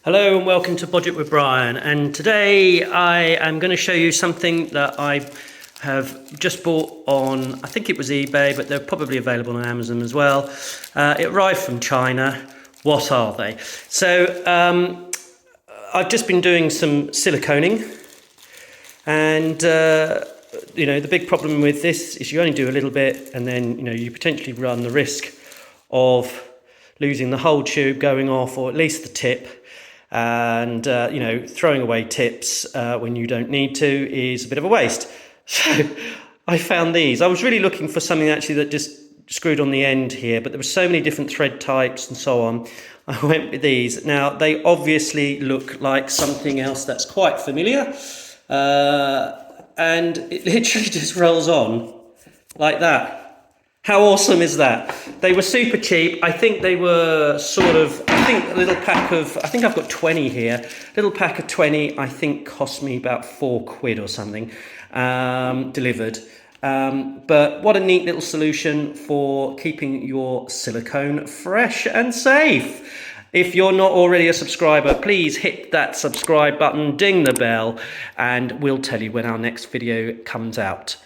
Hello and welcome to Budget with Brian, and today I am going to show you something that I have just bought on, I think it was eBay, but they're probably available on Amazon as well. It arrived from China. What are they? So I've just been doing some siliconing, and the big problem with this is you only do a little bit, and then you potentially run the risk of losing the whole tube, going off, or at least the tip. And throwing away tips when you don't need to is a bit of a waste. So I found these. I was really looking for something actually that just screwed on the end here, but there were so many different thread types and so on. I went with these. Now they obviously look like something else that's quite familiar, and it literally just rolls on like that. How awesome is that? They were super cheap. I think they were a little pack of, I think I've got 20 here. Little pack of 20, I think cost me about £4 or something, delivered. But what a neat little solution for keeping your silicone fresh and safe. If you're not already a subscriber, please hit that subscribe button, ding the bell, and we'll tell you when our next video comes out.